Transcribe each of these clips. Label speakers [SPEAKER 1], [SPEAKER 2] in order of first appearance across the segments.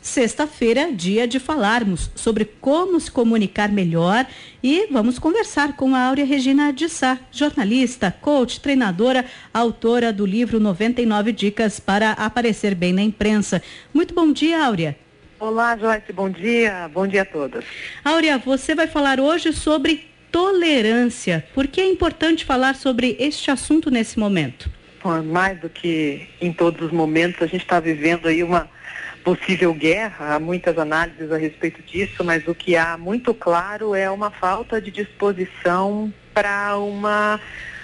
[SPEAKER 1] Sexta-feira, dia de falarmos sobre como se comunicar melhor e vamos conversar com a Áurea Regina de Sá, jornalista, coach, treinadora, autora do livro 99 Dicas para Aparecer Bem na Imprensa. Muito bom dia, Áurea.
[SPEAKER 2] Olá, Joyce, bom dia a todas.
[SPEAKER 1] Áurea, você vai falar hoje sobre tolerância. Por que é importante falar sobre este assunto nesse momento?
[SPEAKER 2] Mais do que em todos os momentos, a gente está vivendo aí uma possível guerra, há muitas análises a respeito disso, mas o que há muito claro é uma falta de disposição para uma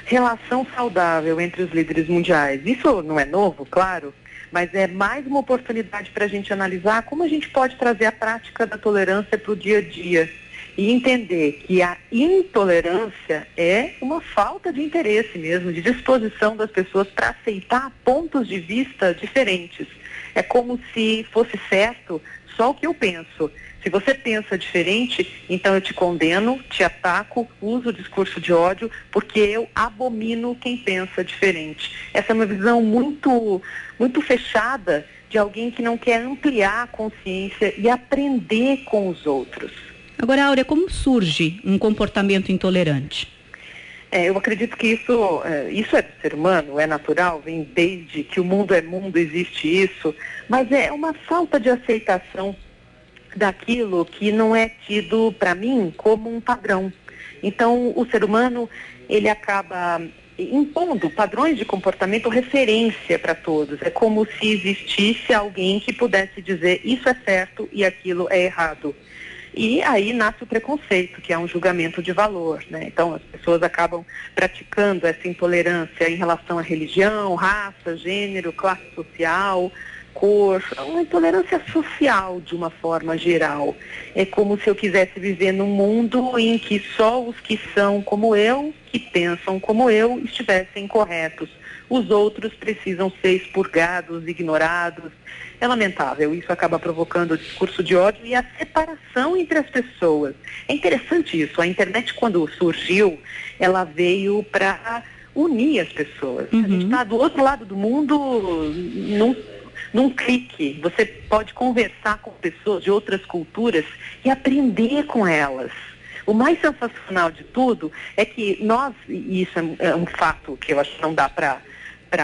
[SPEAKER 2] relação saudável entre os líderes mundiais. Isso não é novo, claro, mas é mais uma oportunidade para a gente analisar como a gente pode trazer a prática da tolerância para o dia a dia e entender que a intolerância é uma falta de interesse mesmo, de disposição das pessoas para aceitar pontos de vista diferentes. É como se fosse certo só o que eu penso. Se você pensa diferente, então eu te condeno, te ataco, uso o discurso de ódio, porque eu abomino quem pensa diferente. Essa é uma visão muito fechada de alguém que não quer ampliar a consciência e aprender com os outros.
[SPEAKER 1] Agora, Áurea, como surge um comportamento intolerante?
[SPEAKER 2] Eu acredito que isso é do ser humano, é natural, vem desde que o mundo é mundo, existe isso, mas é uma falta de aceitação daquilo que não é tido, para mim, como um padrão. Então, o ser humano, ele acaba impondo padrões de comportamento referência para todos. É como se existisse alguém que pudesse dizer isso é certo e aquilo é errado. E aí nasce o preconceito, que é um julgamento de valor, né? Então as pessoas acabam praticando essa intolerância em relação à religião, raça, gênero, classe social, cor, uma intolerância social de uma forma geral. É como se eu quisesse viver num mundo em que só os que são como eu, que pensam como eu, estivessem corretos. Os outros precisam ser expurgados, ignorados. É lamentável, isso acaba provocando o discurso de ódio e a separação entre as pessoas. É interessante isso, a internet quando surgiu, ela veio para unir as pessoas. A gente está do outro lado do mundo num clique. Você pode conversar com pessoas de outras culturas e aprender com elas. O mais sensacional de tudo é que nós, e isso é um fato que eu acho que não dá para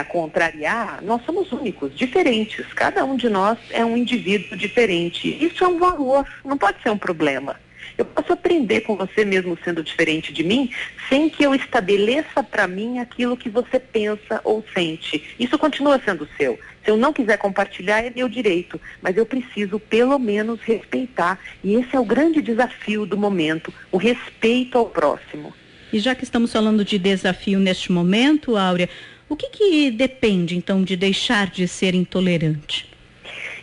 [SPEAKER 2] contrariar, nós somos únicos, diferentes. Cada um de nós é um indivíduo diferente. Isso é um valor, não pode ser um problema. Eu posso aprender com você mesmo sendo diferente de mim, sem que eu estabeleça para mim aquilo que você pensa ou sente. Isso continua sendo seu. Se eu não quiser compartilhar, é meu direito, mas eu preciso pelo menos respeitar. E esse é o grande desafio do momento, o respeito ao próximo.
[SPEAKER 1] E já que estamos falando de desafio neste momento, Áurea, o que depende, então, de deixar de ser intolerante?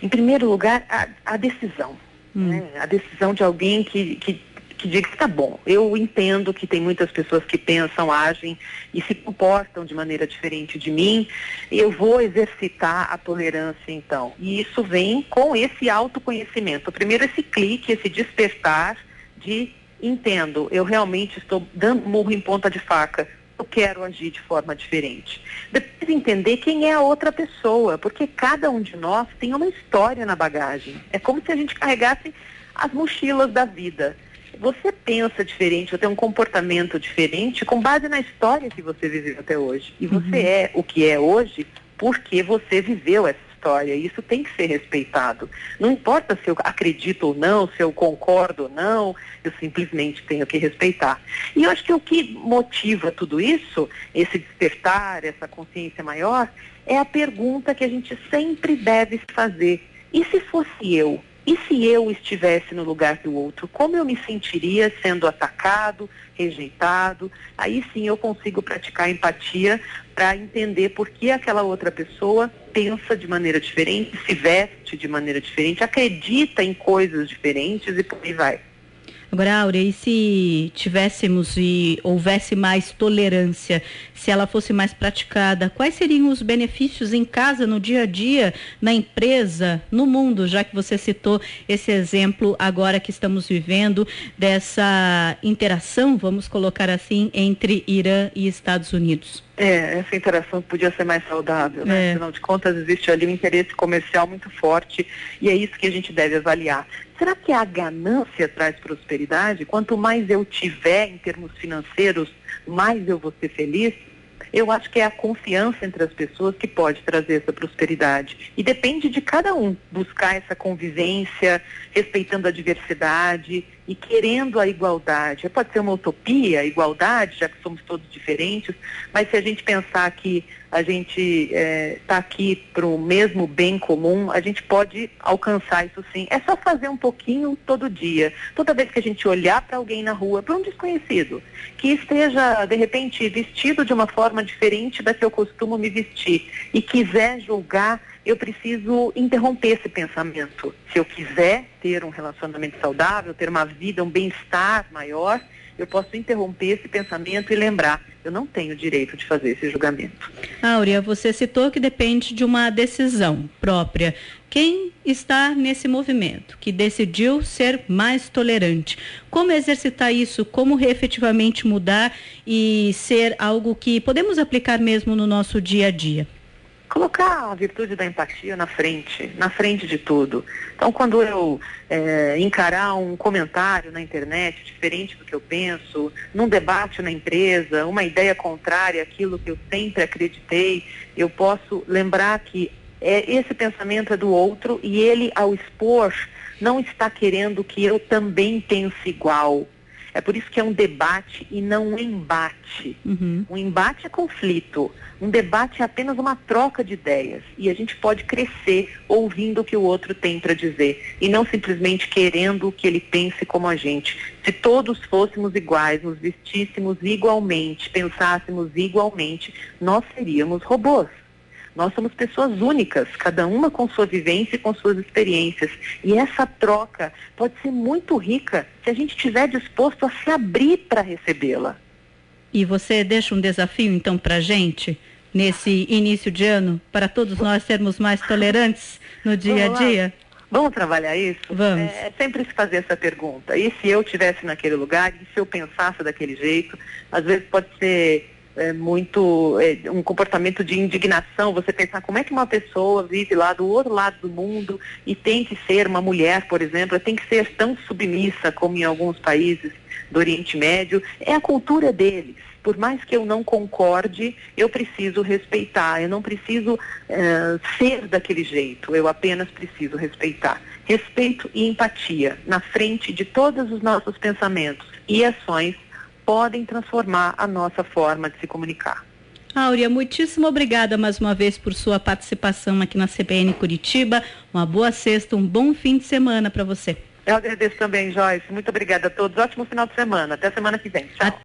[SPEAKER 2] Em primeiro lugar, a decisão. Né? A decisão de alguém que diga que tá bom, eu entendo que tem muitas pessoas que pensam, agem e se comportam de maneira diferente de mim, eu vou exercitar a tolerância, então. E isso vem com esse autoconhecimento. Primeiro, esse clique, esse despertar de entendo, eu realmente estou dando murro em ponta de faca. Eu quero agir de forma diferente. Depois entender quem é a outra pessoa, porque cada um de nós tem uma história na bagagem. É como se a gente carregasse as mochilas da vida. Você pensa diferente, você tem um comportamento diferente com base na história que você viveu até hoje. E você é o que é hoje porque você viveu essa história. Isso tem que ser respeitado. Não importa se eu acredito ou não, se eu concordo ou não, eu simplesmente tenho que respeitar. E eu acho que o que motiva tudo isso, esse despertar, essa consciência maior, é a pergunta que a gente sempre deve fazer. E se fosse eu? E se eu estivesse no lugar do outro, como eu me sentiria sendo atacado, rejeitado? Aí sim eu consigo praticar empatia para entender por que aquela outra pessoa pensa de maneira diferente, se veste de maneira diferente, acredita em coisas diferentes e por aí vai.
[SPEAKER 1] Agora, Áurea, e se tivéssemos e houvesse mais tolerância, se ela fosse mais praticada, quais seriam os benefícios em casa, no dia a dia, na empresa, no mundo, já que você citou esse exemplo agora que estamos vivendo dessa interação, vamos colocar assim, entre Irã e Estados Unidos?
[SPEAKER 2] Essa interação podia ser mais saudável, né? Afinal de contas, existe ali um interesse comercial muito forte e é isso que a gente deve avaliar. Será que a ganância traz prosperidade? Quanto mais eu tiver em termos financeiros, mais eu vou ser feliz? Eu acho que é a confiança entre as pessoas que pode trazer essa prosperidade. E depende de cada um buscar essa convivência, respeitando a diversidade e querendo a igualdade. Pode ser uma utopia, a igualdade, já que somos todos diferentes, mas se a gente pensar que a gente está aqui para o mesmo bem comum, a gente pode alcançar isso sim. É só fazer um pouquinho todo dia. Toda vez que a gente olhar para alguém na rua, para um desconhecido, que esteja, de repente, vestido de uma forma diferente da que eu costumo me vestir e quiser julgar, eu preciso interromper esse pensamento. Se eu quiser ter um relacionamento saudável, ter uma vida, um bem-estar maior, eu posso interromper esse pensamento e lembrar, eu não tenho direito de fazer esse julgamento.
[SPEAKER 1] Áurea, você citou que depende de uma decisão própria. Quem está nesse movimento, que decidiu ser mais tolerante, como exercitar isso, como efetivamente mudar e ser algo que podemos aplicar mesmo no nosso dia a dia?
[SPEAKER 2] Colocar a virtude da empatia na frente de tudo. Então, quando eu encarar um comentário na internet diferente do que eu penso, num debate na empresa, uma ideia contrária àquilo que eu sempre acreditei, eu posso lembrar que esse pensamento é do outro e ele, ao expor, não está querendo que eu também pense igual. É por isso que é um debate e não um embate. Um embate é conflito. Um debate é apenas uma troca de ideias. E a gente pode crescer ouvindo o que o outro tem para dizer. E não simplesmente querendo que ele pense como a gente. Se todos fôssemos iguais, nos vestíssemos igualmente, pensássemos igualmente, nós seríamos robôs. Nós somos pessoas únicas, cada uma com sua vivência e com suas experiências. E essa troca pode ser muito rica se a gente estiver disposto a se abrir para recebê-la.
[SPEAKER 1] E você deixa um desafio, então, para a gente, nesse início de ano, para todos nós sermos mais tolerantes no dia a dia?
[SPEAKER 2] Vamos trabalhar isso?
[SPEAKER 1] Vamos.
[SPEAKER 2] Sempre se fazer essa pergunta. E se eu estivesse naquele lugar, e se eu pensasse daquele jeito, às vezes pode ser um comportamento de indignação, você pensar como é que uma pessoa vive lá do outro lado do mundo e tem que ser uma mulher, por exemplo, tem que ser tão submissa como em alguns países do Oriente Médio. É a cultura deles. Por mais que eu não concorde, eu preciso respeitar, eu não preciso ser daquele jeito, eu apenas preciso respeitar. Respeito e empatia na frente de todos os nossos pensamentos e ações podem transformar a nossa forma de se comunicar.
[SPEAKER 1] Áurea, muitíssimo obrigada mais uma vez por sua participação aqui na CBN Curitiba. Uma boa sexta, um bom fim de semana para você.
[SPEAKER 2] Eu agradeço também, Joyce. Muito obrigada a todos. Ótimo final de semana. Até semana que vem. Tchau.